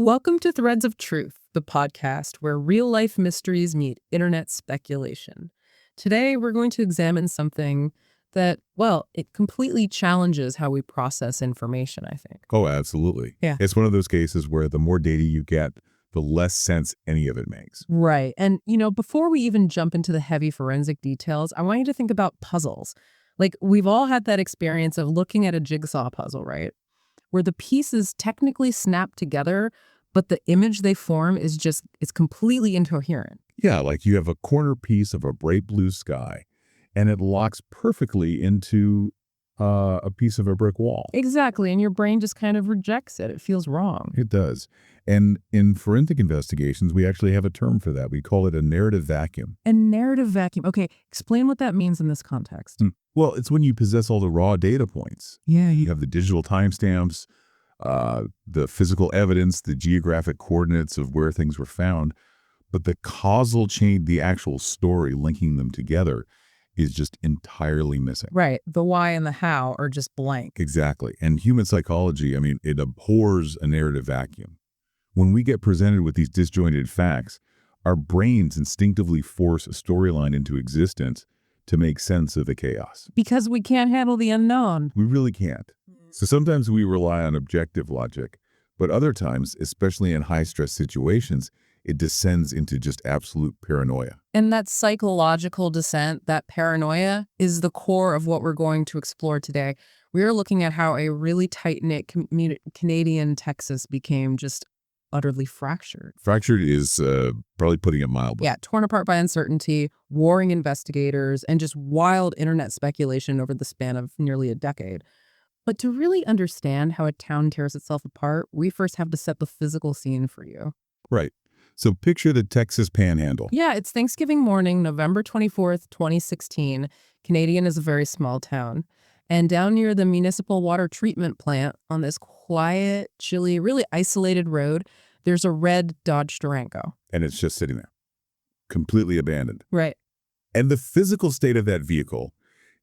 Welcome to Threads of Truth, the podcast where real-life mysteries meet internet speculation. Today, we're going to examine something that, well, it completely challenges how we process information, I think. Oh, absolutely. Yeah. It's one of those cases where the more data you get, the less sense any of it makes. Right. And, before we even jump into the heavy forensic details, I want you to think about puzzles. Like, we've all had that experience of looking at a jigsaw puzzle, right? Where the pieces technically snap together, but the image they form it's completely incoherent. Yeah, like you have a corner piece of a bright blue sky, and it locks perfectly into a piece of a brick wall. Exactly. And your brain just kind of rejects it. It feels wrong. It does. And in forensic investigations, we actually have a term for that. We call it a narrative vacuum. A narrative vacuum. Okay, explain what that means in this context. Well, it's when you possess all the raw data points. Yeah. You have the digital timestamps, the physical evidence, the geographic coordinates of where things were found, but the causal chain, the actual story linking them together, is just entirely missing. Right. The why and the how are just blank. Exactly. And human psychology, it abhors a narrative vacuum. When we get presented with these disjointed facts, our brains instinctively force a storyline into existence to make sense of the chaos. Because we can't handle the unknown. We really can't. So sometimes we rely on objective logic, but other times, especially in high-stress situations, it descends into just absolute paranoia. And that psychological descent, that paranoia, is the core of what we're going to explore today. We are looking at how a really tight-knit Canadian Texas became just utterly fractured. Fractured is probably putting it mildly. Yeah, torn apart by uncertainty, warring investigators, and just wild internet speculation over the span of nearly a decade. But to really understand how a town tears itself apart, we first have to set the physical scene for you. Right. So picture the Texas Panhandle. Yeah, it's Thanksgiving morning, November 24th, 2016. Canadian is a very small town. And down near the municipal water treatment plant on this quiet, chilly, really isolated road, there's a red Dodge Durango. And it's just sitting there, completely abandoned. Right. And the physical state of that vehicle,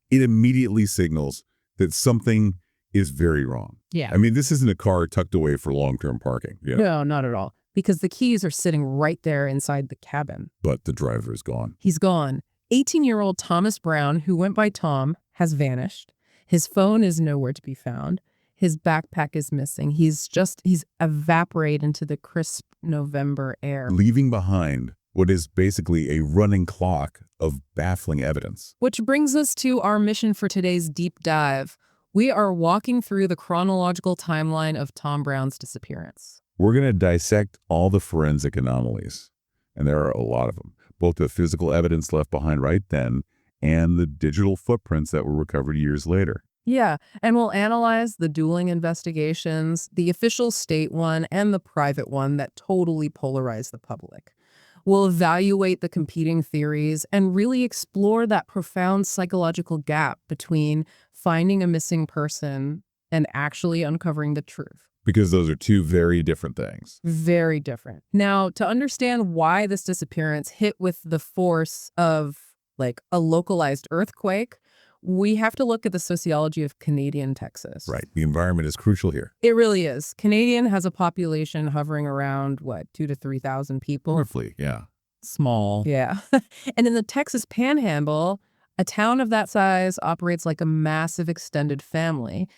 it immediately signals that something is very wrong. Yeah. This isn't a car tucked away for long-term parking. Yeah. No, not at all. Because the keys are sitting right there inside the cabin. But the driver is gone. He's gone. 18-year-old Thomas Brown, who went by Tom, has vanished. His phone is nowhere to be found. His backpack is missing. He's evaporated into the crisp November air. Leaving behind what is basically a running clock of baffling evidence. Which brings us to our mission for today's deep dive. We are walking through the chronological timeline of Tom Brown's disappearance. We're going to dissect all the forensic anomalies, and there are a lot of them, both the physical evidence left behind right then and the digital footprints that were recovered years later. Yeah, and we'll analyze the dueling investigations, the official state one, and the private one that totally polarized the public. We'll evaluate the competing theories and really explore that profound psychological gap between finding a missing person and actually uncovering the truth. Because those are two very different things. Very different. Now, to understand why this disappearance hit with the force of, like, a localized earthquake, we have to look at the sociology of Canadian Texas. Right. The environment is crucial here. It really is. Canadian has a population hovering around, 2,000 to 3,000 people? Roughly, yeah. Small. Yeah. And in the Texas Panhandle, a town of that size operates like a massive extended family.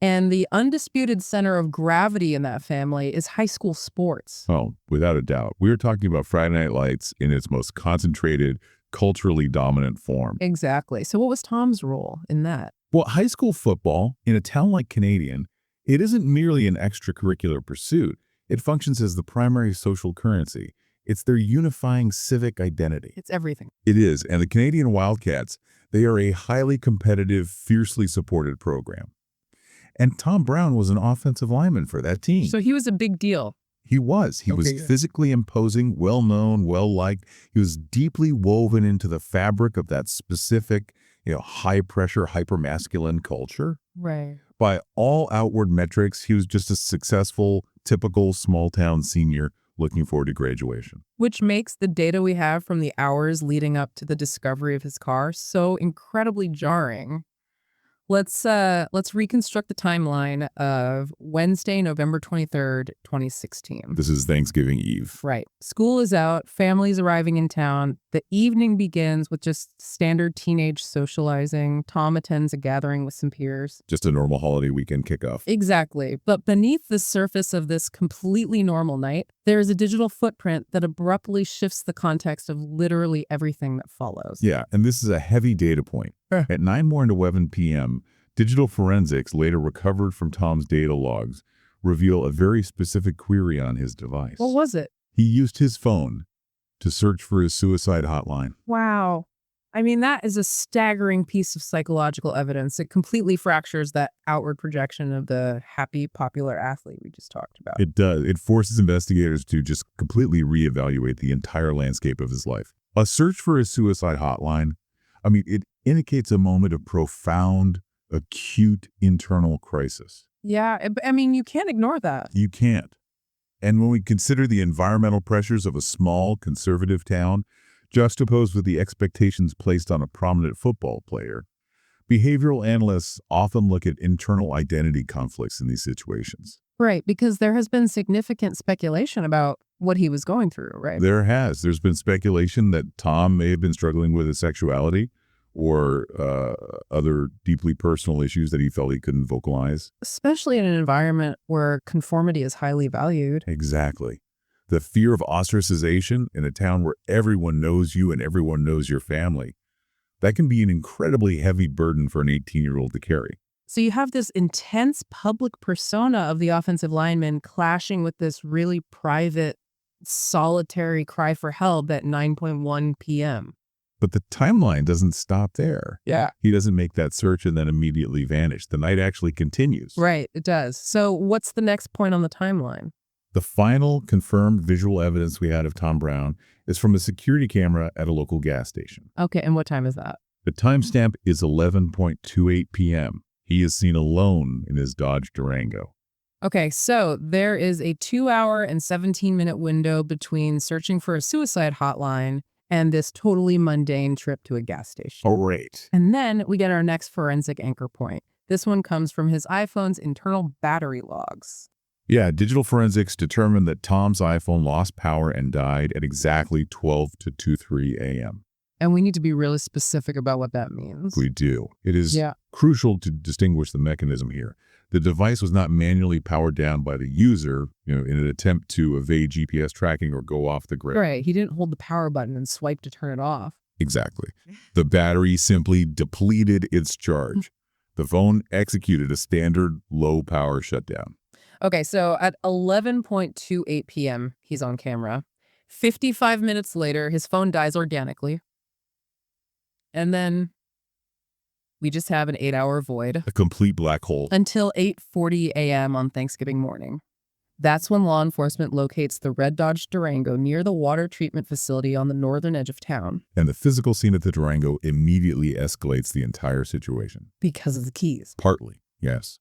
And the undisputed center of gravity in that family is high school sports. Oh, without a doubt. We're talking about Friday Night Lights in its most concentrated, culturally dominant form. Exactly. So what was Tom's role in that? Well, high school football, in a town like Canadian, it isn't merely an extracurricular pursuit. It functions as the primary social currency. It's their unifying civic identity. It's everything. It is. And the Canadian Wildcats, they are a highly competitive, fiercely supported program. And Tom Brown was an offensive lineman for that team. So he was a big deal. He was. He was physically imposing, well-known, well-liked. He was deeply woven into the fabric of that specific, high-pressure, hyper-masculine culture. Right. By all outward metrics, he was just a successful, typical small-town senior looking forward to graduation. Which makes the data we have from the hours leading up to the discovery of his car so incredibly jarring. Let's reconstruct the timeline of Wednesday, November 23rd, 2016. This is Thanksgiving Eve. Right. School is out, families arriving in town. The evening begins with just standard teenage socializing. Tom attends a gathering with some peers. Just a normal holiday weekend kickoff. Exactly. But beneath the surface of this completely normal night, there is a digital footprint that abruptly shifts the context of literally everything that follows. Yeah, and this is a heavy data point. At 9 more and 11 p.m., digital forensics, later recovered from Tom's data logs, reveal a very specific query on his device. What was it? He used his phone to search for his suicide hotline. Wow. I mean, that is a staggering piece of psychological evidence. It completely fractures that outward projection of the happy, popular athlete we just talked about. It does. It forces investigators to just completely reevaluate the entire landscape of his life. A search for his suicide hotline, it indicates a moment of profound, acute internal crisis. Yeah, you can't ignore that. You can't. And when we consider the environmental pressures of a small, conservative town, juxtaposed with the expectations placed on a prominent football player, behavioral analysts often look at internal identity conflicts in these situations. Right, because there has been significant speculation about what he was going through, right? There's been speculation that Tom may have been struggling with his sexuality or other deeply personal issues that he felt he couldn't vocalize. Especially in an environment where conformity is highly valued. Exactly. The fear of ostracization in a town where everyone knows you and everyone knows your family. That can be an incredibly heavy burden for an 18-year-old to carry. So you have this intense public persona of the offensive lineman clashing with this really private, solitary cry for help at 9:01 p.m. But the timeline doesn't stop there. Yeah. He doesn't make that search and then immediately vanish. The night actually continues. Right, it does. So what's the next point on the timeline? The final confirmed visual evidence we had of Tom Brown is from a security camera at a local gas station. Okay, and what time is that? The timestamp is 11:28 p.m. He is seen alone in his Dodge Durango. Okay, so there is a 2-hour and 17-minute window between searching for a suicide hotline and this totally mundane trip to a gas station. Oh, right. And then we get our next forensic anchor point. This one comes from his iPhone's internal battery logs. Yeah, digital forensics determined that Tom's iPhone lost power and died at exactly 12:23 a.m. And we need to be really specific about what that means. We do. It is crucial to distinguish the mechanism here. The device was not manually powered down by the user, in an attempt to evade GPS tracking or go off the grid. Right. He didn't hold the power button and swipe to turn it off. Exactly. The battery simply depleted its charge. The phone executed a standard low-power shutdown. Okay, so at 11:28 p.m., he's on camera. 55 minutes later, his phone dies organically. And then we just have an 8-hour void. A complete black hole. Until 8:40 a.m. on Thanksgiving morning. That's when law enforcement locates the red Dodge Durango near the water treatment facility on the northern edge of town. And the physical scene at the Durango immediately escalates the entire situation. Because of the keys. Partly, yes.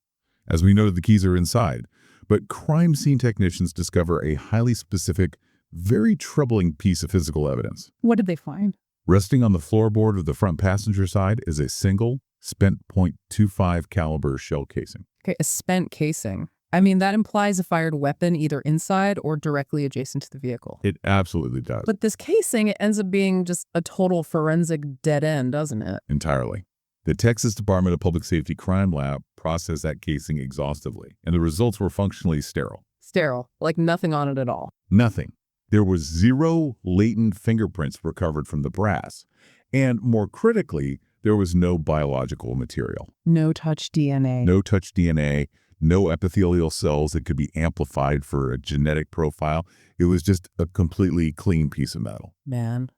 As we noted, the keys are inside. But crime scene technicians discover a highly specific, very troubling piece of physical evidence. What did they find? Resting on the floorboard of the front passenger side is a single spent .25 caliber shell casing. Okay, a spent casing. That implies a fired weapon either inside or directly adjacent to the vehicle. It absolutely does. But this casing, it ends up being just a total forensic dead end, doesn't it? Entirely. The Texas Department of Public Safety Crime Lab processed that casing exhaustively, and the results were functionally sterile. Sterile, like nothing on it at all. Nothing. There was 0 latent fingerprints recovered from the brass. And more critically, there was no biological material. No touch DNA. No touch DNA, no epithelial cells that could be amplified for a genetic profile. It was just a completely clean piece of metal. Man,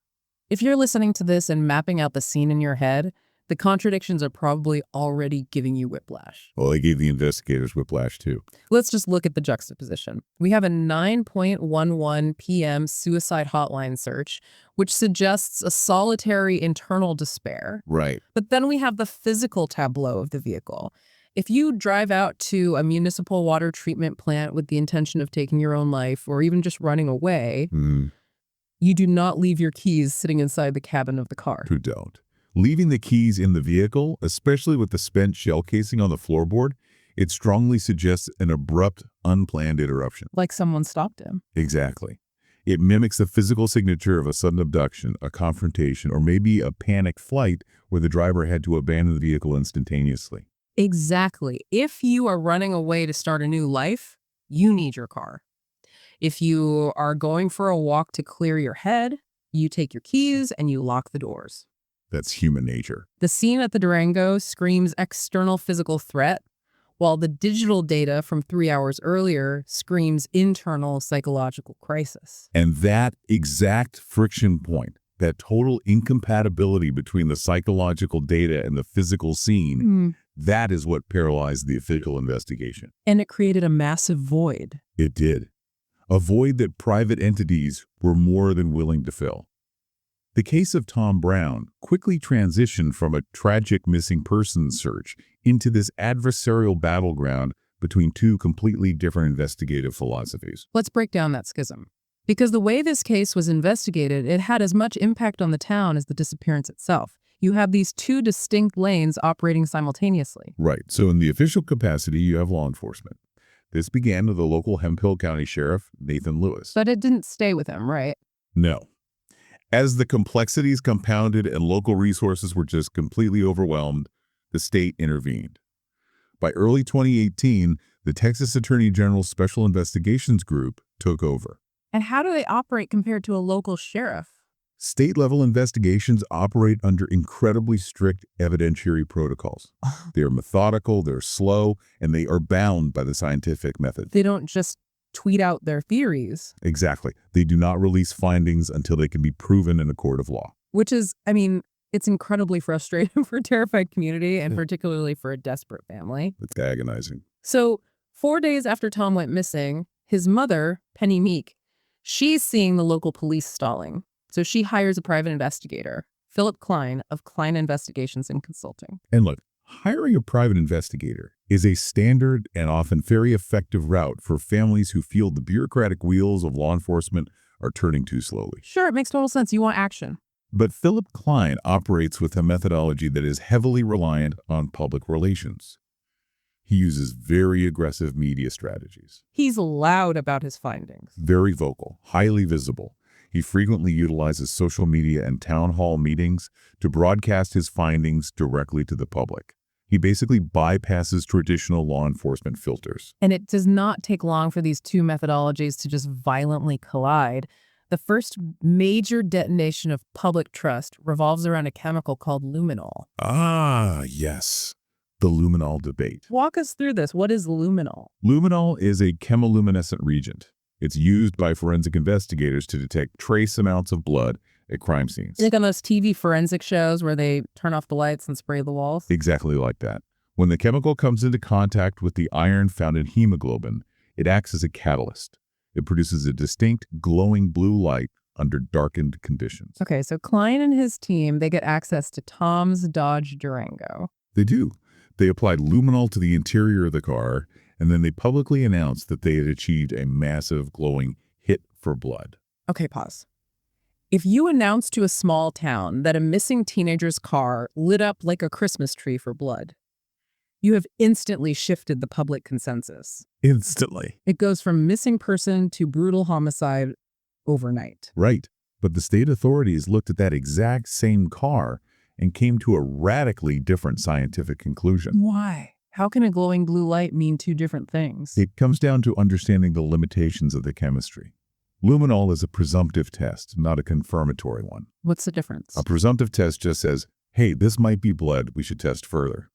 if you're listening to this and mapping out the scene in your head, the contradictions are probably already giving you whiplash. Well, they gave the investigators whiplash, too. Let's just look at the juxtaposition. We have a 9:11 p.m. suicide hotline search, which suggests a solitary internal despair. Right. But then we have the physical tableau of the vehicle. If you drive out to a municipal water treatment plant with the intention of taking your own life or even just running away, you do not leave your keys sitting inside the cabin of the car. Who don't? Leaving the keys in the vehicle, especially with the spent shell casing on the floorboard, it strongly suggests an abrupt, unplanned interruption. Like someone stopped him. Exactly. It mimics the physical signature of a sudden abduction, a confrontation, or maybe a panic flight where the driver had to abandon the vehicle instantaneously. Exactly. If you are running away to start a new life, you need your car. If you are going for a walk to clear your head, you take your keys and you lock the doors. That's human nature. The scene at the Durango screams external physical threat, while the digital data from 3 hours earlier screams internal psychological crisis. And that exact friction point, that total incompatibility between the psychological data and the physical scene, that is what paralyzed the official investigation. And it created a massive void. It did. A void that private entities were more than willing to fill. The case of Tom Brown quickly transitioned from a tragic missing persons search into this adversarial battleground between two completely different investigative philosophies. Let's break down that schism. Because the way this case was investigated, it had as much impact on the town as the disappearance itself. You have these two distinct lanes operating simultaneously. Right. So in the official capacity, you have law enforcement. This began with the local Hemphill County Sheriff, Nathan Lewis. But it didn't stay with him, right? No. As the complexities compounded and local resources were just completely overwhelmed, the state intervened. By early 2018, the Texas Attorney General's Special Investigations Group took over. And how do they operate compared to a local sheriff? State-level investigations operate under incredibly strict evidentiary protocols. They are methodical, they're slow, and they are bound by the scientific method. They don't just tweet out their theories. Exactly. They do not release findings until they can be proven in a court of law. Which is, it's incredibly frustrating for a terrified community and particularly for a desperate family. It's agonizing. So 4 days after Tom went missing, his mother, Penny Meek, she's seeing the local police stalling. So she hires a private investigator, Philip Klein of Klein Investigations and Consulting. And look, hiring a private investigator is a standard and often very effective route for families who feel the bureaucratic wheels of law enforcement are turning too slowly. Sure, it makes total sense. You want action. But Philip Klein operates with a methodology that is heavily reliant on public relations. He uses very aggressive media strategies. He's loud about his findings. Very vocal, highly visible. He frequently utilizes social media and town hall meetings to broadcast his findings directly to the public. He basically bypasses traditional law enforcement filters. And it does not take long for these two methodologies to just violently collide. The first major detonation of public trust revolves around a chemical called luminol. Ah, yes. The luminol debate. Walk us through this. What is luminol? Luminol is a chemiluminescent reagent. It's used by forensic investigators to detect trace amounts of blood at crime scenes. Like on those TV forensic shows where they turn off the lights and spray the walls? Exactly like that. When the chemical comes into contact with the iron found in hemoglobin, it acts as a catalyst. It produces a distinct glowing blue light under darkened conditions. Okay, so Klein and his team, they get access to Tom's Dodge Durango. They do. They applied luminol to the interior of the car, and then they publicly announced that they had achieved a massive glowing hit for blood. Okay, pause. If you announce to a small town that a missing teenager's car lit up like a Christmas tree for blood, you have instantly shifted the public consensus. Instantly. It goes from missing person to brutal homicide overnight. Right. But the state authorities looked at that exact same car and came to a radically different scientific conclusion. Why? How can a glowing blue light mean two different things? It comes down to understanding the limitations of the chemistry. Luminol is a presumptive test, not a confirmatory one. What's the difference? A presumptive test just says, hey, this might be blood, we should test further.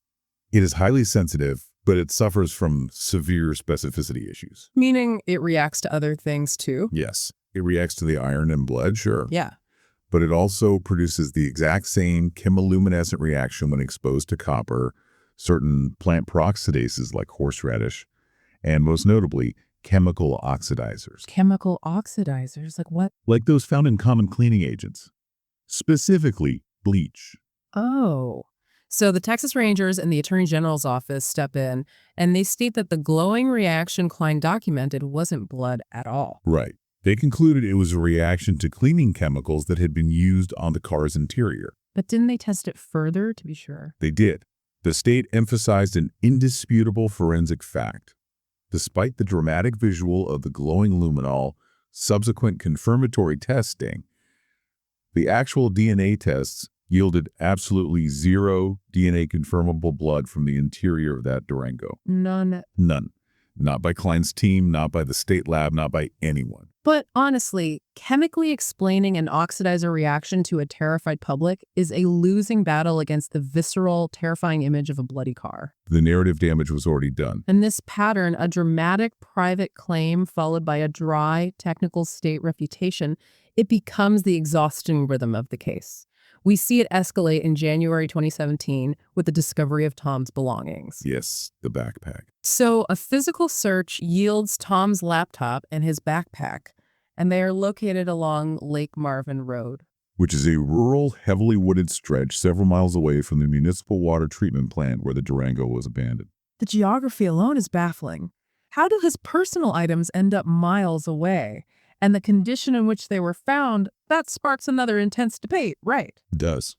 It is highly sensitive, but it suffers from severe specificity issues. Meaning it reacts to other things too? Yes, it reacts to the iron in blood, sure. Yeah. But it also produces the exact same chemiluminescent reaction when exposed to copper, certain plant peroxidases like horseradish, and most notably, chemical oxidizers. Chemical oxidizers? Like what? Like those found in common cleaning agents. Specifically, bleach. Oh. So the Texas Rangers and the Attorney General's office step in, and they state that the glowing reaction Klein documented wasn't blood at all. Right. They concluded it was a reaction to cleaning chemicals that had been used on the car's interior. But didn't they test it further to be sure? They did. The state emphasized an indisputable forensic fact. Despite the dramatic visual of the glowing luminol, subsequent confirmatory testing, the actual DNA tests yielded absolutely zero DNA confirmable blood from the interior of that Durango. None. None. Not by Klein's team, not by the state lab, not by anyone. But honestly, chemically explaining an oxidizer reaction to a terrified public is a losing battle against the visceral, terrifying image of a bloody car. The narrative damage was already done. And this pattern, a dramatic private claim followed by a dry, technical state refutation, it becomes the exhausting rhythm of the case. We see it escalate in January 2017 with the discovery of Tom's belongings. Yes, the backpack. So a physical search yields Tom's laptop and his backpack, and they are located along Lake Marvin Road, Which is a rural, heavily wooded stretch several miles away from the municipal water treatment plant where the Durango was abandoned. The geography alone is baffling. How do his personal items end up miles away? And the condition in which they were found, that sparks another intense debate, right? It does.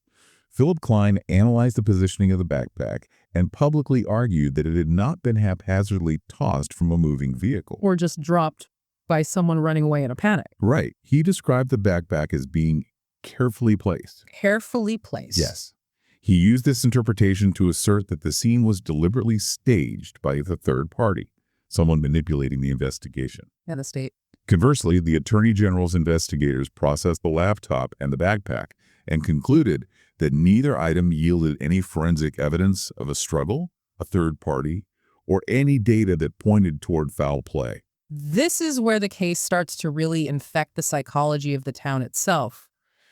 Philip Klein analyzed the positioning of the backpack and publicly argued that it had not been haphazardly tossed from a moving vehicle. Or just dropped by someone running away in a panic. Right. He described the backpack as being carefully placed. Carefully placed. Yes. He used this interpretation to assert that the scene was deliberately staged by the third party, someone manipulating the investigation. And the state. Conversely, the Attorney General's investigators processed the laptop and the backpack and concluded that neither item yielded any forensic evidence of a struggle, a third party, or any data that pointed toward foul play. This is where the case starts to really infect the psychology of the town itself.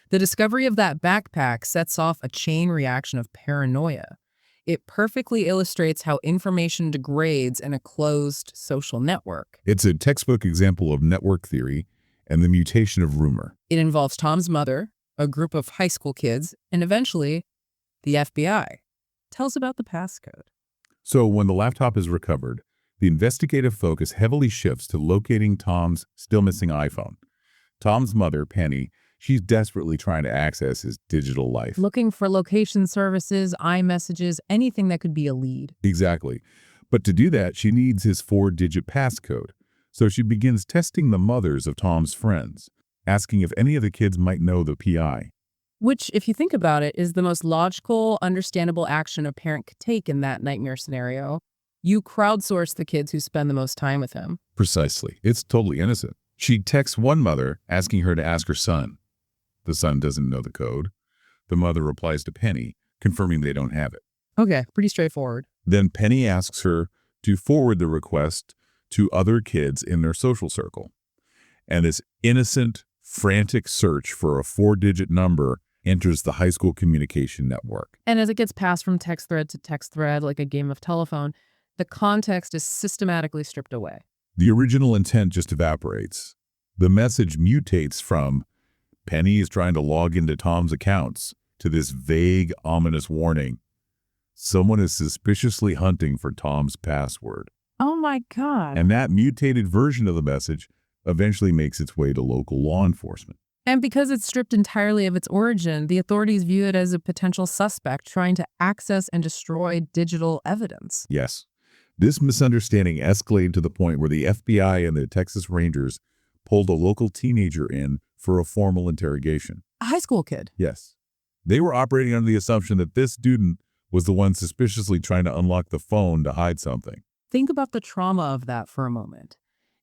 The discovery of that backpack sets off a chain reaction of paranoia. It perfectly illustrates how information degrades in a closed social network. It's a textbook example of network theory and the mutation of rumor. It involves Tom's mother, a group of high school kids, and eventually the FBI. Tell us about the passcode. So when the laptop is recovered, the investigative focus heavily shifts to locating Tom's still missing iPhone. Tom's mother, Penny, she's desperately trying to access his digital life. Looking for location services, iMessages, anything that could be a lead. Exactly. But to do that, she needs his 4-digit passcode. So she begins testing the mothers of Tom's friends, asking if any of the kids might know the PI. Which, if you think about it, is the most logical, understandable action a parent could take in that nightmare scenario. You crowdsource the kids who spend the most time with him. Precisely. It's totally innocent. She texts one mother, asking her to ask her son. The son doesn't know the code. The mother replies to Penny, confirming they don't have it. Okay, pretty straightforward. Then Penny asks her to forward the request to other kids in their social circle. And this innocent, frantic search for a 4-digit number enters the high school communication network. And as it gets passed from text thread to text thread, like a game of telephone, the context is systematically stripped away. The original intent just evaporates. The message mutates from Penny is trying to log into Tom's accounts to this vague, ominous warning. Someone is suspiciously hunting for Tom's password. Oh my God. And that mutated version of the message eventually makes its way to local law enforcement. And because it's stripped entirely of its origin, the authorities view it as a potential suspect trying to access and destroy digital evidence. Yes. This misunderstanding escalated to the point where the FBI and the Texas Rangers pulled a local teenager in for a formal interrogation. A high school kid. Yes. They were operating under the assumption that this student was the one suspiciously trying to unlock the phone to hide something. Think about the trauma of that for a moment.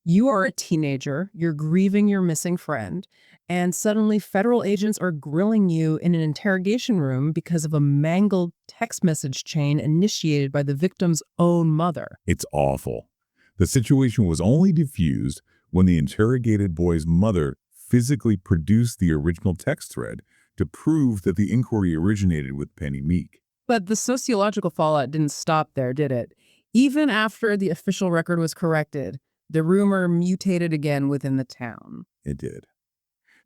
You are a teenager, you're grieving your missing friend, and suddenly federal agents are grilling you in an interrogation room because of a mangled text message chain initiated by the victim's own mother. It's awful. The situation was only diffused when the interrogated boy's mother physically produced the original text thread to prove that the inquiry originated with Penny Meek. But the sociological fallout didn't stop there, did it? Even after the official record was corrected, the rumor mutated again within the town. It did.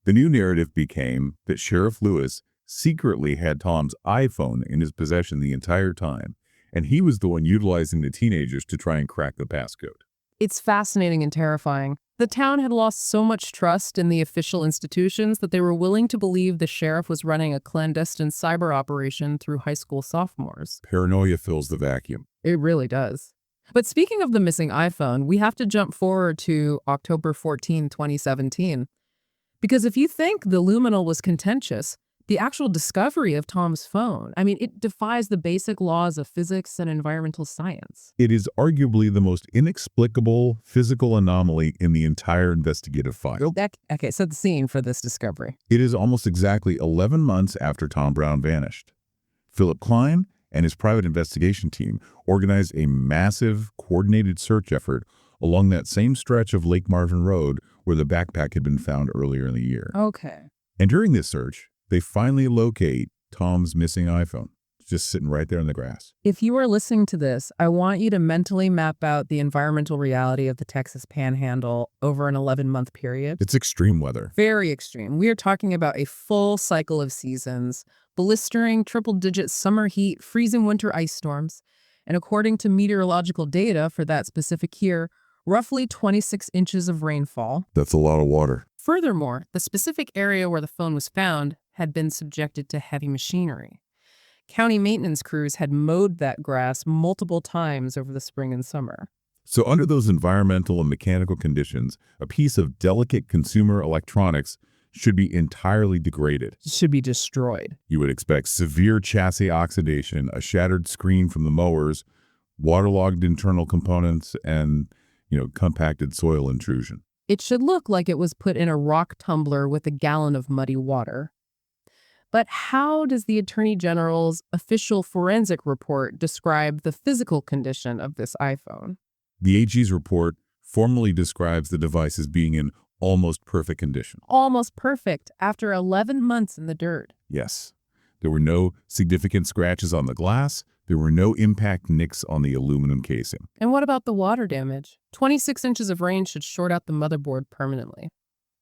The new narrative became that Sheriff Lewis secretly had Tom's iPhone in his possession the entire time, and he was the one utilizing the teenagers to try and crack the passcode. It's fascinating and terrifying. The town had lost so much trust in the official institutions that they were willing to believe the sheriff was running a clandestine cyber operation through high school sophomores. Paranoia fills the vacuum. It really does. But speaking of the missing iPhone, we have to jump forward to October 14, 2017. Because if you think the luminal was contentious, the actual discovery of Tom's phone, it defies the basic laws of physics and environmental science. It is arguably the most inexplicable physical anomaly in the entire investigative file. Okay, set the scene for this discovery. It is almost exactly 11 months after Tom Brown vanished. Philip Klein and his private investigation team organized a massive, coordinated search effort along that same stretch of Lake Marvin Road where the backpack had been found earlier in the year. Okay. And during this search, they finally locate Tom's missing iPhone, just sitting right there in the grass. If you are listening to this, I want you to mentally map out the environmental reality of the Texas Panhandle over an 11-month period. It's extreme weather. Very extreme. We are talking about a full cycle of seasons, blistering triple-digit summer heat, freezing winter ice storms, and according to meteorological data for that specific year, roughly 26 inches of rainfall. That's a lot of water. Furthermore, the specific area where the phone was found had been subjected to heavy machinery. County maintenance crews had mowed that grass multiple times over the spring and summer. So under those environmental and mechanical conditions, a piece of delicate consumer electronics should be entirely degraded. It should be destroyed. You would expect severe chassis oxidation, a shattered screen from the mowers, waterlogged internal components, and, compacted soil intrusion. It should look like it was put in a rock tumbler with a gallon of muddy water. But how does the Attorney General's official forensic report describe the physical condition of this iPhone? The AG's report formally describes the device as being in almost perfect condition. Almost perfect after 11 months in the dirt. Yes. There were no significant scratches on the glass. There were no impact nicks on the aluminum casing. And what about the water damage? 26 inches of rain should short out the motherboard permanently.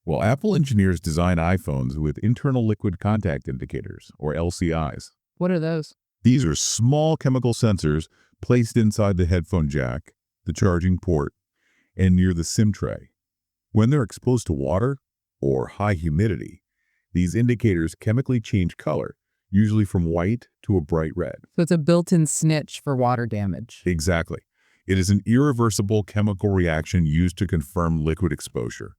Well, Apple engineers design iPhones with internal liquid contact indicators, or LCIs. What are those? These are small chemical sensors placed inside the headphone jack, the charging port, and near the SIM tray. When they're exposed to water or high humidity, these indicators chemically change color, usually from white to a bright red. So it's a built-in snitch for water damage. Exactly. It is an irreversible chemical reaction used to confirm liquid exposure.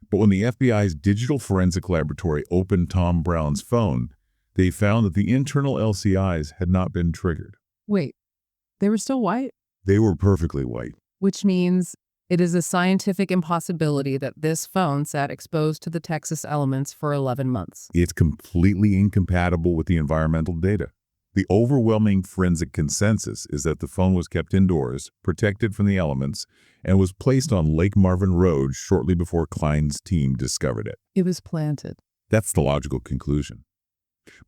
But when the FBI's Digital Forensic Laboratory opened Tom Brown's phone, they found that the internal LCIs had not been triggered. Wait, they were still white? They were perfectly white. Which means it is a scientific impossibility that this phone sat exposed to the Texas elements for 11 months. It's completely incompatible with the environmental data. The overwhelming forensic consensus is that the phone was kept indoors, protected from the elements, and was placed on Lake Marvin Road shortly before Klein's team discovered it. It was planted. That's the logical conclusion.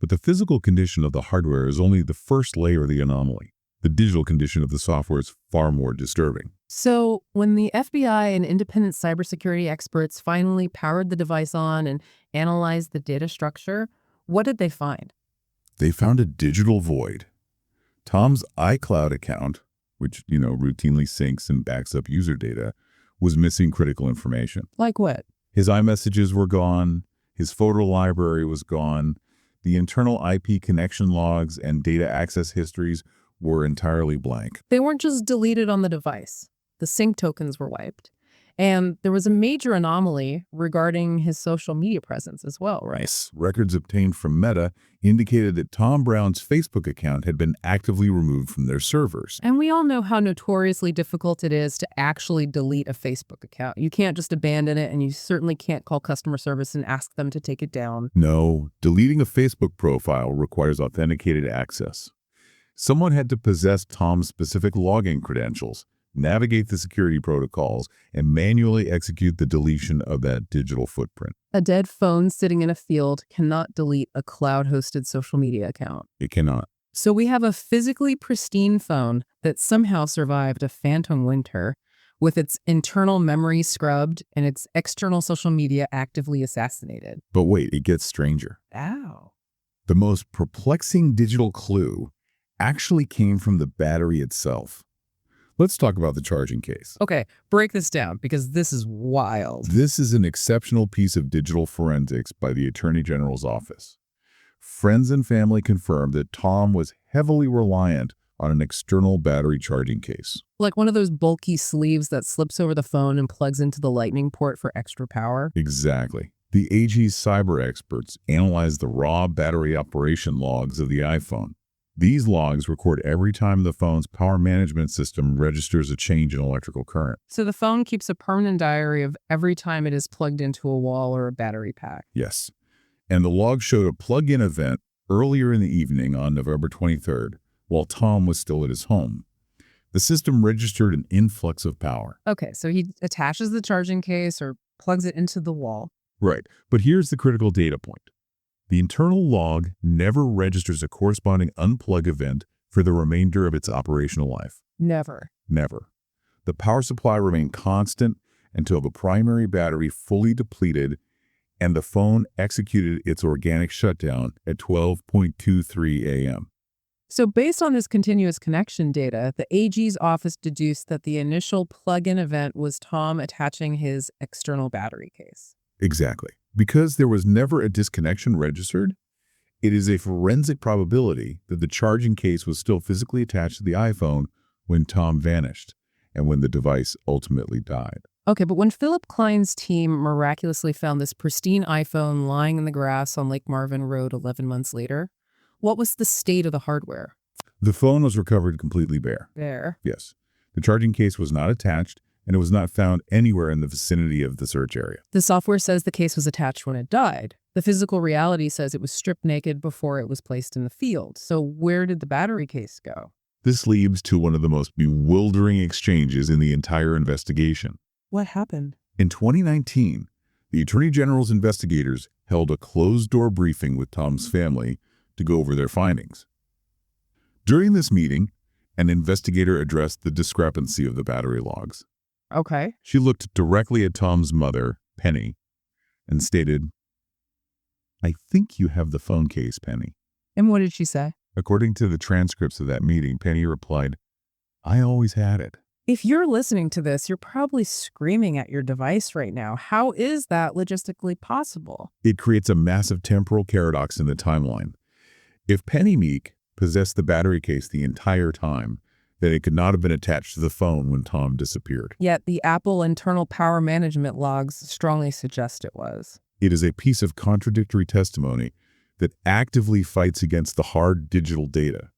But the physical condition of the hardware is only the first layer of the anomaly. The digital condition of the software is far more disturbing. So when the FBI and independent cybersecurity experts finally powered the device on and analyzed the data structure, what did they find? They found a digital void. Tom's iCloud account, which, routinely syncs and backs up user data, was missing critical information. Like what? His iMessages were gone. His photo library was gone. The internal IP connection logs and data access histories were entirely blank. They weren't just deleted on the device. The sync tokens were wiped. And there was a major anomaly regarding his social media presence as well, right? Yes. Records obtained from Meta indicated that Tom Brown's Facebook account had been actively removed from their servers. And we all know how notoriously difficult it is to actually delete a Facebook account. You can't just abandon it, and you certainly can't call customer service and ask them to take it down. No, deleting a Facebook profile requires authenticated access. Someone had to possess Tom's specific login credentials, navigate the security protocols, and manually execute the deletion of that digital footprint. A dead phone sitting in a field cannot delete a cloud-hosted social media account. It cannot. So we have a physically pristine phone that somehow survived a phantom winter with its internal memory scrubbed and its external social media actively assassinated. But wait, it gets stranger. Ow. The most perplexing digital clue actually came from the battery itself. Let's talk about the charging case. Okay, break this down because this is wild. This is an exceptional piece of digital forensics by the Attorney General's office. Friends and family confirmed that Tom was heavily reliant on an external battery charging case. Like one of those bulky sleeves that slips over the phone and plugs into the lightning port for extra power. Exactly. The AG's cyber experts analyzed the raw battery operation logs of the iPhone. These logs record every time the phone's power management system registers a change in electrical current. So the phone keeps a permanent diary of every time it is plugged into a wall or a battery pack. Yes. And the log showed a plug-in event earlier in the evening on November 23rd, while Tom was still at his home. The system registered an influx of power. Okay, so he attaches the charging case or plugs it into the wall. Right. But here's the critical data point. The internal log never registers a corresponding unplug event for the remainder of its operational life. Never. Never. The power supply remained constant until the primary battery fully depleted and the phone executed its organic shutdown at 12:23 a.m. So based on this continuous connection data, the AG's office deduced that the initial plug-in event was Tom attaching his external battery case. Exactly. Because there was never a disconnection registered, it is a forensic probability that the charging case was still physically attached to the iPhone when Tom vanished and when the device ultimately died. Okay, but when Philip Klein's team miraculously found this pristine iPhone lying in the grass on Lake Marvin Road 11 months later, what was the state of the hardware? The phone was recovered completely bare. There. Yes. The charging case was not attached, and it was not found anywhere in the vicinity of the search area. The software says the case was attached when it died. The physical reality says it was stripped naked before it was placed in the field. So where did the battery case go? This leads to one of the most bewildering exchanges in the entire investigation. What happened? In 2019, the Attorney General's investigators held a closed-door briefing with Tom's family to go over their findings. During this meeting, an investigator addressed the discrepancy of the battery logs. Okay. She looked directly at Tom's mother, Penny, and stated, "I think you have the phone case, Penny." And what did she say? According to the transcripts of that meeting, Penny replied, "I always had it." If you're listening to this, you're probably screaming at your device right now. How is that logistically possible? It creates a massive temporal paradox in the timeline. If Penny Meek possessed the battery case the entire time, then it could not have been attached to the phone when Tom disappeared. Yet the Apple internal power management logs strongly suggest it was. It is a piece of contradictory testimony that actively fights against the hard digital data.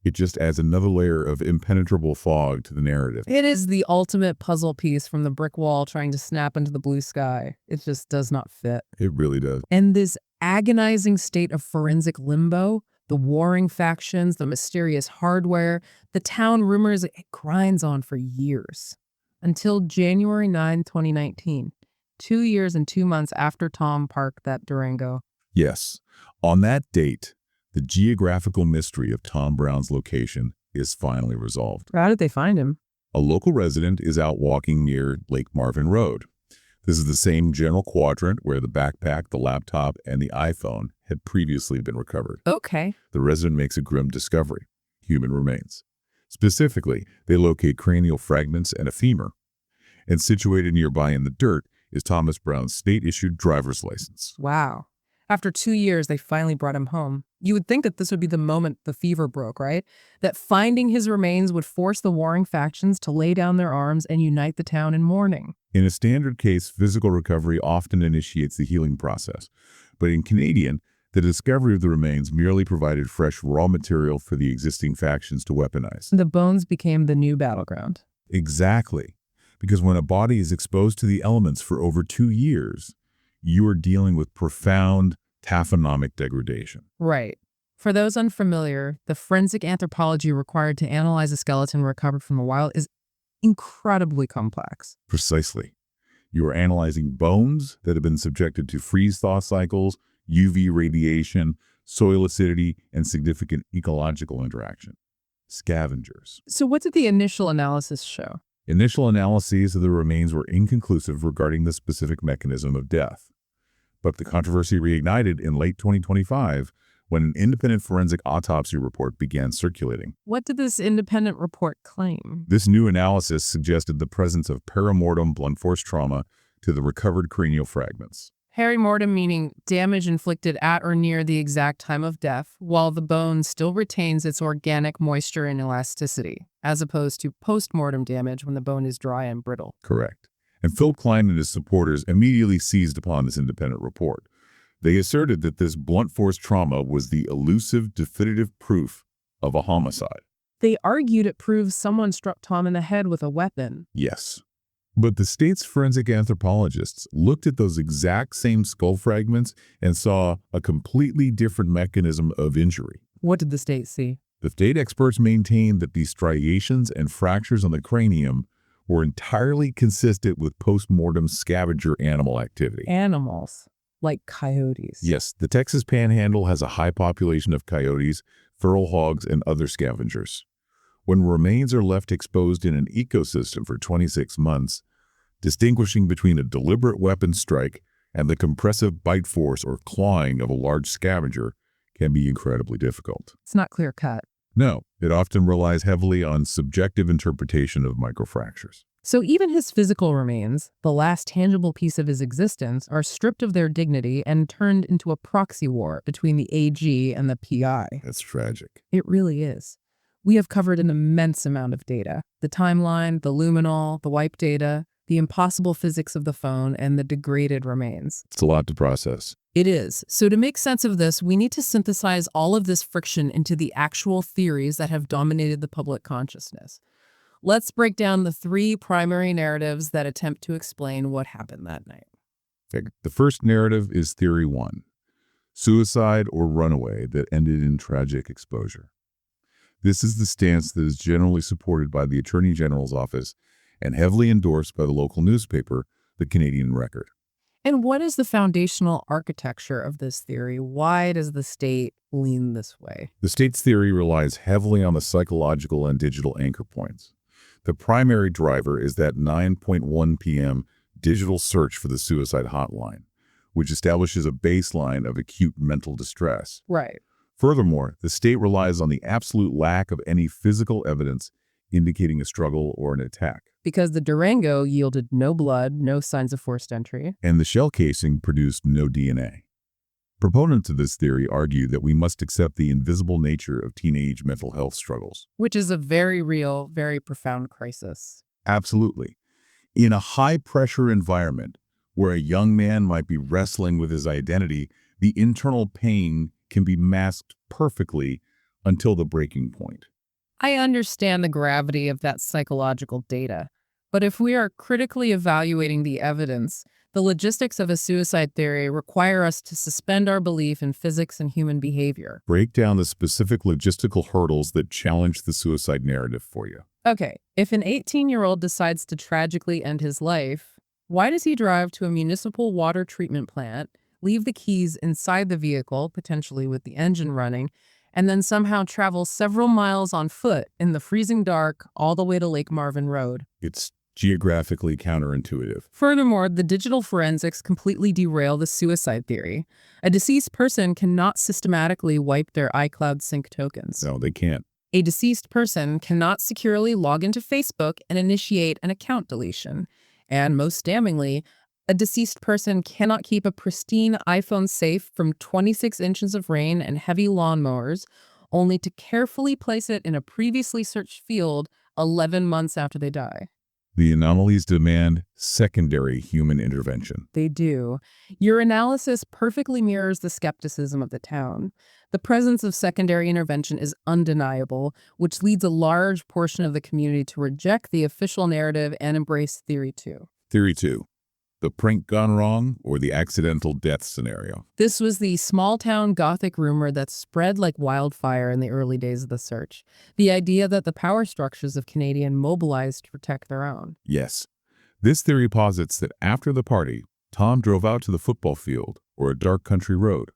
It just adds another layer of impenetrable fog to the narrative. It is the ultimate puzzle piece from the brick wall trying to snap into the blue sky. It just does not fit. It really does. And this agonizing state of forensic limbo, the warring factions, the mysterious hardware, the town rumors, it grinds on for years. Until January 9, 2019, 2 years and 2 months after Tom parked that Durango. Yes. On that date, the geographical mystery of Tom Brown's location is finally resolved. How did they find him? A local resident is out walking near Lake Marvin Road. This is the same general quadrant where the backpack, the laptop, and the iPhone had previously been recovered. Okay. The resident makes a grim discovery: human remains. Specifically, they locate cranial fragments and a femur. And situated nearby in the dirt is Thomas Brown's state-issued driver's license. Wow. After 2 years, they finally brought him home. You would think that this would be the moment the fever broke, right? That finding his remains would force the warring factions to lay down their arms and unite the town in mourning. In a standard case, physical recovery often initiates the healing process. But in Canadian, the discovery of the remains merely provided fresh raw material for the existing factions to weaponize. The bones became the new battleground. Exactly. Because when a body is exposed to the elements for over 2 years, you are dealing with profound taphonomic degradation. Right. For those unfamiliar, the forensic anthropology required to analyze a skeleton recovered from the wild is incredibly complex. Precisely. You are analyzing bones that have been subjected to freeze-thaw cycles, UV radiation, soil acidity, and significant ecological interaction. Scavengers. So what did the initial analysis show? Initial analyses of the remains were inconclusive regarding the specific mechanism of death. But the controversy reignited in late 2025 when an independent forensic autopsy report began circulating. What did this independent report claim? This new analysis suggested the presence of perimortem blunt force trauma to the recovered cranial fragments. Perimortem meaning damage inflicted at or near the exact time of death, while the bone still retains its organic moisture and elasticity, as opposed to postmortem damage when the bone is dry and brittle. Correct. And Phil Klein and his supporters immediately seized upon this independent report. They asserted that this blunt force trauma was the elusive, definitive proof of a homicide. They argued it proves someone struck Tom in the head with a weapon. Yes. But the state's forensic anthropologists looked at those exact same skull fragments and saw a completely different mechanism of injury. What did the state see? The state experts maintained that these striations and fractures on the cranium were entirely consistent with post-mortem scavenger animal activity. Animals, like coyotes. Yes, the Texas Panhandle has a high population of coyotes, feral hogs, and other scavengers. When remains are left exposed in an ecosystem for 26 months, distinguishing between a deliberate weapon strike and the compressive bite force or clawing of a large scavenger can be incredibly difficult. It's not clear-cut. No, it often relies heavily on subjective interpretation of microfractures. So even his physical remains, the last tangible piece of his existence, are stripped of their dignity and turned into a proxy war between the AG and the PI. That's tragic. It really is. We have covered an immense amount of data. The timeline, the luminol, the wipe data, the impossible physics of the phone, and the degraded remains. It's a lot to process. It is. So to make sense of this, we need to synthesize all of this friction into the actual theories that have dominated the public consciousness. Let's break down the three primary narratives that attempt to explain what happened that night. The first narrative is Theory 1, suicide or runaway that ended in tragic exposure. This is the stance that is generally supported by the Attorney General's office and heavily endorsed by the local newspaper, the Canadian Record. And what is the foundational architecture of this theory? Why does the state lean this way? The state's theory relies heavily on the psychological and digital anchor points. The primary driver is that 9:1 p.m. digital search for the suicide hotline, which establishes a baseline of acute mental distress. Right. Furthermore, the state relies on the absolute lack of any physical evidence indicating a struggle or an attack. Because the Durango yielded no blood, no signs of forced entry. And the shell casing produced no DNA. Proponents of this theory argue that we must accept the invisible nature of teenage mental health struggles. Which is a very real, very profound crisis. Absolutely. In a high-pressure environment where a young man might be wrestling with his identity, the internal pain can be masked perfectly until the breaking point. I understand the gravity of that psychological data, but if we are critically evaluating the evidence, the logistics of a suicide theory require us to suspend our belief in physics and human behavior. Break down the specific logistical hurdles that challenge the suicide narrative for you. Okay, if an 18-year-old decides to tragically end his life, why does he drive to a municipal water treatment plant, leave the keys inside the vehicle, potentially with the engine running, and then somehow travel several miles on foot in the freezing dark all the way to Lake Marvin Road? It's geographically counterintuitive. Furthermore, the digital forensics completely derail the suicide theory. A deceased person cannot systematically wipe their iCloud sync tokens. No, they can't. A deceased person cannot securely log into Facebook and initiate an account deletion. And most damningly, a deceased person cannot keep a pristine iPhone safe from 26 inches of rain and heavy lawnmowers, only to carefully place it in a previously searched field 11 months after they die. The anomalies demand secondary human intervention. They do. Your analysis perfectly mirrors the skepticism of the town. The presence of secondary intervention is undeniable, which leads a large portion of the community to reject the official narrative and embrace Theory 2. Theory 2. The prank gone wrong or the accidental death scenario. This was the small-town Gothic rumor that spread like wildfire in the early days of the search. The idea that the power structures of Canadian mobilized to protect their own. Yes. This theory posits that after the party, Tom drove out to the football field or a dark country road.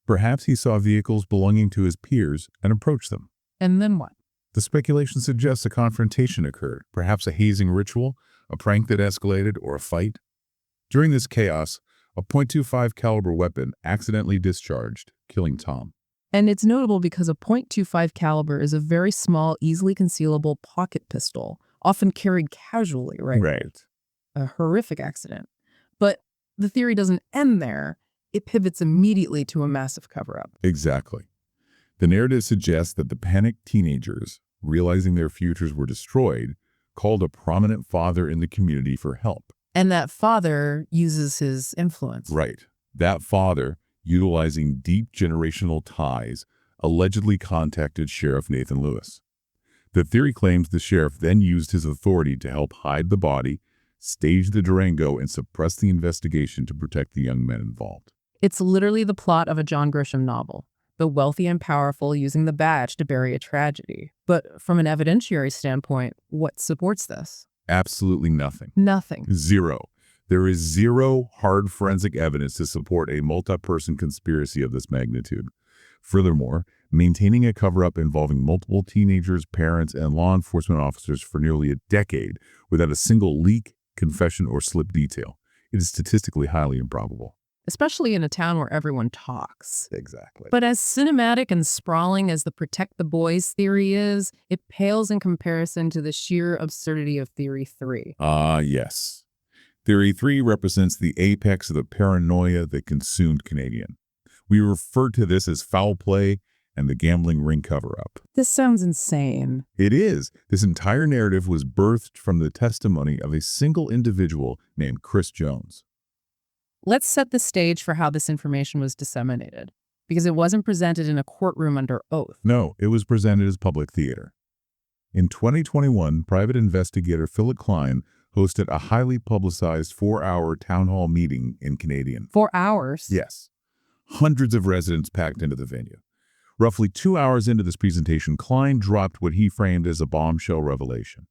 Perhaps he saw vehicles belonging to his peers and approached them. And then what? The speculation suggests a confrontation occurred, perhaps a hazing ritual, a prank that escalated, or a fight. During this chaos, a .25 caliber weapon accidentally discharged, killing Tom. And it's notable because a .25 caliber is a very small, easily concealable pocket pistol, often carried casually, right? Right. A horrific accident. But the theory doesn't end there. It pivots immediately to a massive cover-up. Exactly. The narrative suggests that the panicked teenagers, realizing their futures were destroyed, called a prominent father in the community for help. And that father uses his influence. Right. That father, utilizing deep generational ties, allegedly contacted Sheriff Nathan Lewis. The theory claims the sheriff then used his authority to help hide the body, stage the Durango, and suppress the investigation to protect the young men involved. It's literally the plot of a John Grisham novel. The wealthy and powerful using the badge to bury a tragedy. But from an evidentiary standpoint, what supports this? Absolutely nothing. Nothing. Zero. There is zero hard forensic evidence to support a multi-person conspiracy of this magnitude. Furthermore, maintaining a cover-up involving multiple teenagers, parents, and law enforcement officers for nearly a decade without a single leak, confession, or slip detail, it is statistically highly improbable. Especially in a town where everyone talks. Exactly. But as cinematic and sprawling as the Protect the Boys theory is, it pales in comparison to the sheer absurdity of Theory 3. Yes. Theory 3 represents the apex of the paranoia that consumed Canadian. We refer to this as foul play and the gambling ring cover-up. This sounds insane. It is. This entire narrative was birthed from the testimony of a single individual named Chris Jones. Let's set the stage for how this information was disseminated, because it wasn't presented in a courtroom under oath. No, it was presented as public theater. In 2021, private investigator Philip Klein hosted a highly publicized 4-hour town hall meeting in Canadian. 4 hours? Yes. Hundreds of residents packed into the venue. Roughly 2 hours into this presentation, Klein dropped what he framed as a bombshell revelation.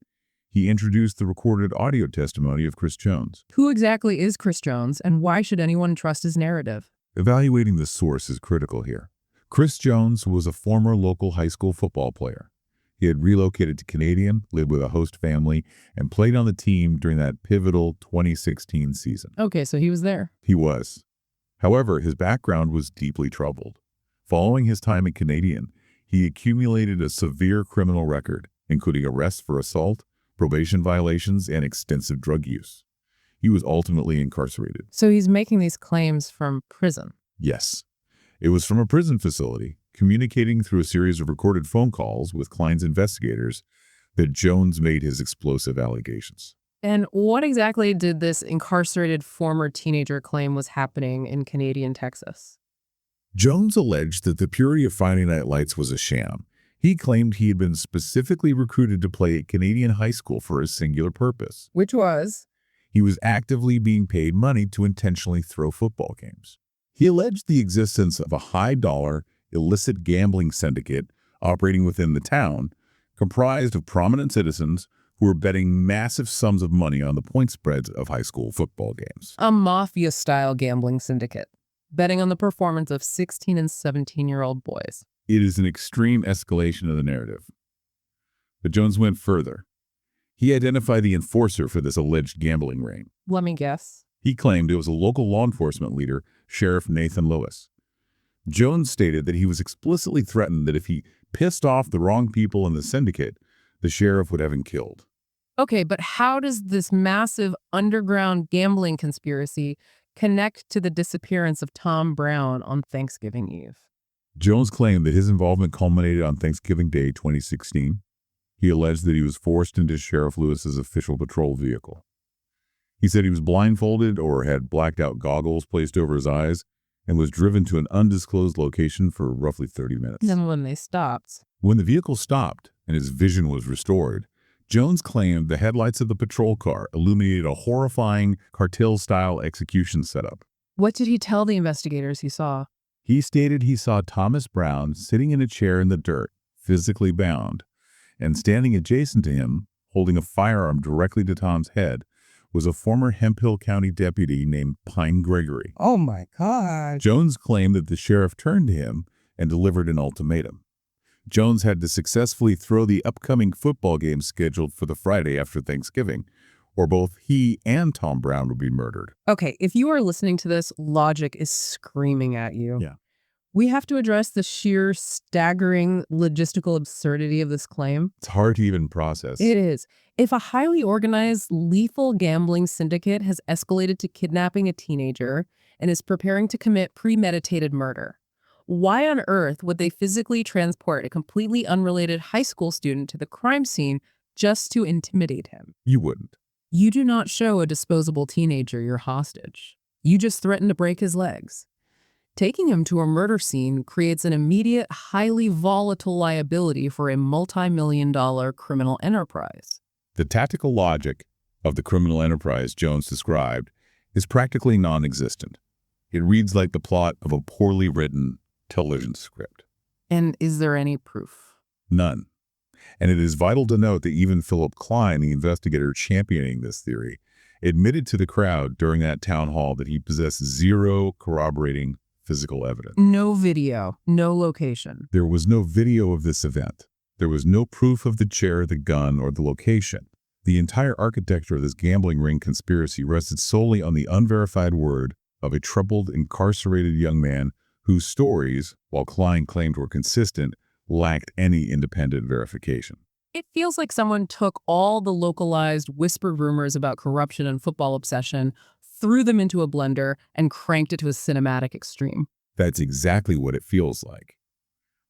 He introduced the recorded audio testimony of Chris Jones. Who exactly is Chris Jones, and why should anyone trust his narrative? Evaluating the source is critical here. Chris Jones was a former local high school football player. He had relocated to Canadian, lived with a host family, and played on the team during that pivotal 2016 season. Okay, so he was there. He was. However, his background was deeply troubled. Following his time at Canadian, he accumulated a severe criminal record, including arrests for assault, probation violations, and extensive drug use. He was ultimately incarcerated. So he's making these claims from prison. Yes. It was from a prison facility, communicating through a series of recorded phone calls with Klein's investigators, that Jones made his explosive allegations. And what exactly did this incarcerated former teenager claim was happening in Canadian Texas? Jones alleged that the Purity of Friday Night Lights was a sham. He claimed he had been specifically recruited to play at Canadian high school for a singular purpose. Which was? He was actively being paid money to intentionally throw football games. He alleged the existence of a high-dollar, illicit gambling syndicate operating within the town, comprised of prominent citizens who were betting massive sums of money on the point spreads of high school football games. A mafia-style gambling syndicate, betting on the performance of 16 and 17-year-old boys. It is an extreme escalation of the narrative. But Jones went further. He identified the enforcer for this alleged gambling ring. Let me guess. He claimed it was a local law enforcement leader, Sheriff Nathan Lewis. Jones stated that he was explicitly threatened that if he pissed off the wrong people in the syndicate, the sheriff would have him killed. Okay, but how does this massive underground gambling conspiracy connect to the disappearance of Tom Brown on Thanksgiving Eve? Jones claimed that his involvement culminated on Thanksgiving Day 2016. He alleged that he was forced into Sheriff Lewis's official patrol vehicle. He said he was blindfolded or had blacked-out goggles placed over his eyes and was driven to an undisclosed location for roughly 30 minutes. Then when they stopped. When the vehicle stopped and his vision was restored, Jones claimed the headlights of the patrol car illuminated a horrifying cartel-style execution setup. What did he tell the investigators he saw? He stated he saw Thomas Brown sitting in a chair in the dirt, physically bound, and standing adjacent to him, holding a firearm directly to Tom's head, was a former Hemphill County deputy named Pine Gregory. Oh my God. Jones claimed that the sheriff turned to him and delivered an ultimatum. Jones had to successfully throw the upcoming football game scheduled for the Friday after Thanksgiving, or both he and Tom Brown would be murdered. Okay, if you are listening to this, logic is screaming at you. Yeah. We have to address the sheer staggering logistical absurdity of this claim. It's hard to even process. It is. If a highly organized, lethal gambling syndicate has escalated to kidnapping a teenager and is preparing to commit premeditated murder, why on earth would they physically transport a completely unrelated high school student to the crime scene just to intimidate him? You wouldn't. You do not show a disposable teenager your hostage. You just threaten to break his legs. Taking him to a murder scene creates an immediate, highly volatile liability for a multi-million-dollar criminal enterprise. The tactical logic of the criminal enterprise Jones described is practically non-existent. It reads like the plot of a poorly written television script. And is there any proof? None. And it is vital to note that even Philip Klein, the investigator championing this theory, admitted to the crowd during that town hall that he possessed zero corroborating physical evidence. No video, no location. There was no video of this event. There was no proof of the chair, the gun, or the location. The entire architecture of this gambling ring conspiracy rested solely on the unverified word of a troubled, incarcerated young man whose stories, while Klein claimed were consistent, lacked any independent verification. It feels like someone took all the localized whispered rumors about corruption and football obsession, threw them into a blender, and cranked it to a cinematic extreme. That's exactly what it feels like.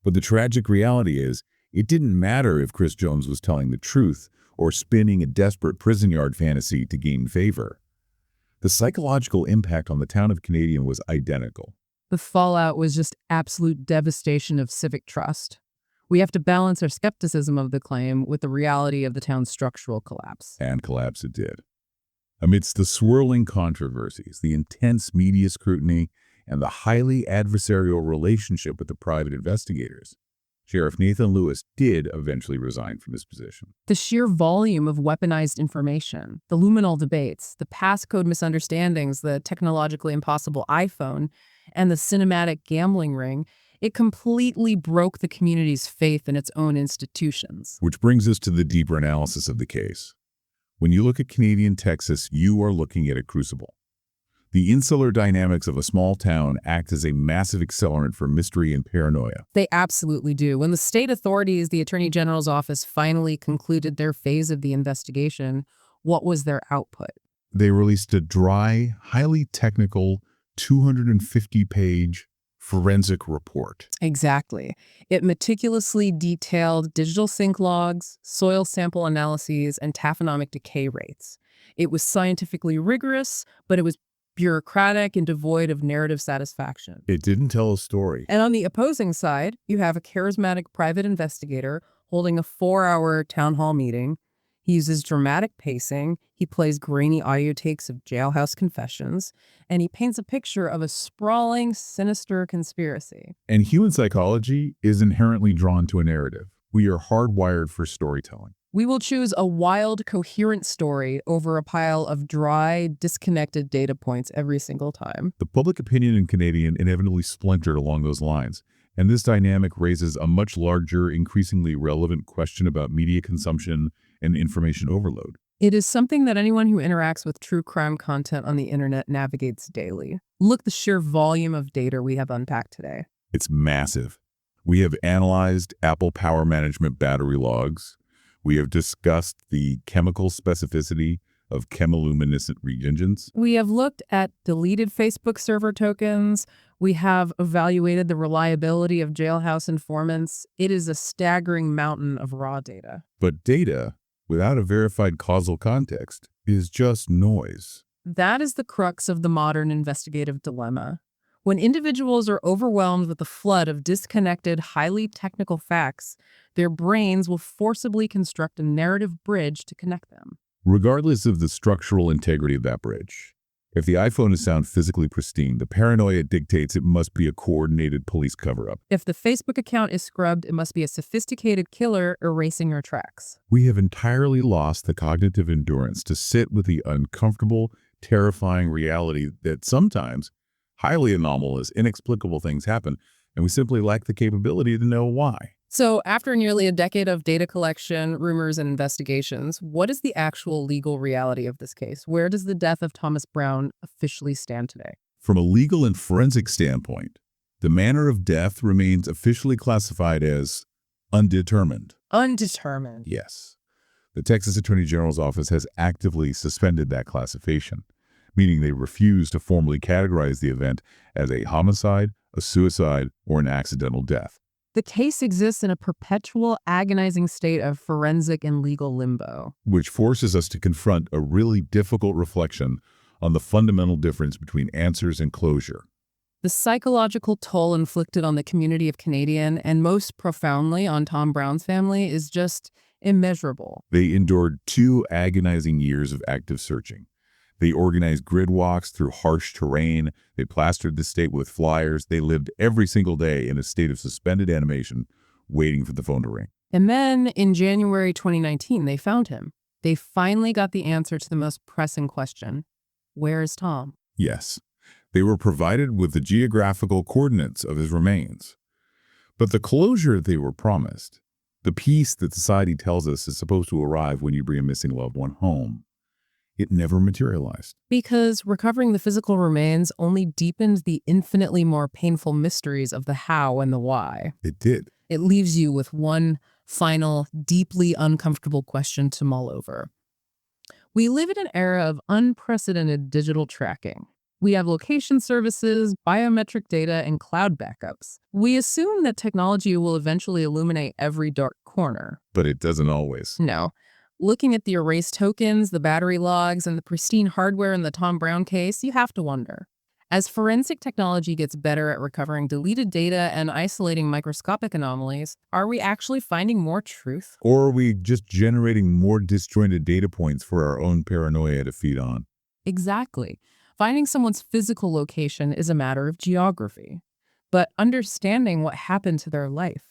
But the tragic reality is, it didn't matter if Chris Jones was telling the truth or spinning a desperate prison yard fantasy to gain favor. The psychological impact on the town of Canadian was identical. The fallout was just absolute devastation of civic trust. We have to balance our skepticism of the claim with the reality of the town's structural collapse. And collapse it did. Amidst the swirling controversies, the intense media scrutiny, and the highly adversarial relationship with the private investigators, Sheriff Nathan Lewis did eventually resign from his position. The sheer volume of weaponized information, the luminal debates, the passcode misunderstandings, the technologically impossible iPhone, and the cinematic gambling ring, it completely broke the community's faith in its own institutions. Which brings us to the deeper analysis of the case. When you look at Canadian Texas, you are looking at a crucible. The insular dynamics of a small town act as a massive accelerant for mystery and paranoia. They absolutely do. When the state authorities, the Attorney General's office, finally concluded their phase of the investigation, what was their output? They released a dry, highly technical, 250-page forensic report. Exactly. It meticulously detailed digital sync logs, soil sample analyses, and taphonomic decay rates. It was scientifically rigorous, but it was bureaucratic and devoid of narrative satisfaction. It didn't tell a story. And on the opposing side, you have a charismatic private investigator holding a 4-hour town hall meeting. He uses dramatic pacing, he plays grainy audio takes of jailhouse confessions, and he paints a picture of a sprawling, sinister conspiracy. And human psychology is inherently drawn to a narrative. We are hardwired for storytelling. We will choose a wild, coherent story over a pile of dry, disconnected data points every single time. The public opinion in Canadian inevitably splintered along those lines, and this dynamic raises a much larger, increasingly relevant question about media consumption and information overload. It is something that anyone who interacts with true crime content on the internet navigates daily. Look the sheer volume of data we have unpacked today. It's massive. We have analyzed Apple Power Management battery logs. We have discussed the chemical specificity of chemiluminescent reagents. We have looked at deleted Facebook server tokens. We have evaluated the reliability of jailhouse informants. It is a staggering mountain of raw data. But data, without a verified causal context, is just noise. That is the crux of the modern investigative dilemma. When individuals are overwhelmed with a flood of disconnected, highly technical facts, their brains will forcibly construct a narrative bridge to connect them. Regardless of the structural integrity of that bridge, if the iPhone is found physically pristine, the paranoia dictates it must be a coordinated police cover-up. If the Facebook account is scrubbed, it must be a sophisticated killer erasing your tracks. We have entirely lost the cognitive endurance to sit with the uncomfortable, terrifying reality that sometimes highly anomalous, inexplicable things happen, and we simply lack the capability to know why. So after nearly a decade of data collection, rumors, and investigations, what is the actual legal reality of this case? Where does the death of Thomas Brown officially stand today? From a legal and forensic standpoint, The manner of death remains officially classified as undetermined. Undetermined. Yes. The Texas Attorney General's office has actively suspended that classification, meaning they refuse to formally categorize the event as a homicide, a suicide, or an accidental death. The case exists in a perpetual, agonizing state of forensic and legal limbo. Which forces us to confront a really difficult reflection on the fundamental difference between answers and closure. The psychological toll inflicted on the community of Canadian, and most profoundly on Tom Brown's family, is just immeasurable. They endured 2 agonizing years of active searching. They organized grid walks through harsh terrain. They plastered the state with flyers. They lived every single day in a state of suspended animation, waiting for the phone to ring. And then, in January 2019, they found him. They finally got the answer to the most pressing question. Where is Tom? Yes, they were provided with the geographical coordinates of his remains. But the closure they were promised, the peace that society tells us is supposed to arrive when you bring a missing loved one home, it never materialized. Because recovering the physical remains only deepened the infinitely more painful mysteries of the how and the why. It did. It leaves you with one final, deeply uncomfortable question to mull over. We live in an era of unprecedented digital tracking. We have location services, biometric data, and cloud backups. We assume that technology will eventually illuminate every dark corner. But it doesn't always. No. Looking at the erased tokens, the battery logs, and the pristine hardware in the Tom Brown case, you have to wonder. As forensic technology gets better at recovering deleted data and isolating microscopic anomalies, are we actually finding more truth? Or are we just generating more disjointed data points for our own paranoia to feed on? Exactly. Finding someone's physical location is a matter of geography, but understanding what happened to their life.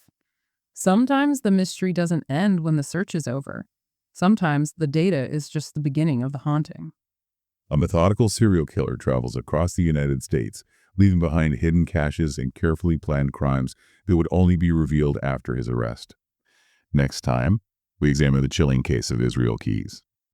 Sometimes the mystery doesn't end when the search is over. Sometimes the data is just the beginning of the haunting. A methodical serial killer travels across the United States, leaving behind hidden caches and carefully planned crimes that would only be revealed after his arrest. Next time, we examine the chilling case of Israel Keys.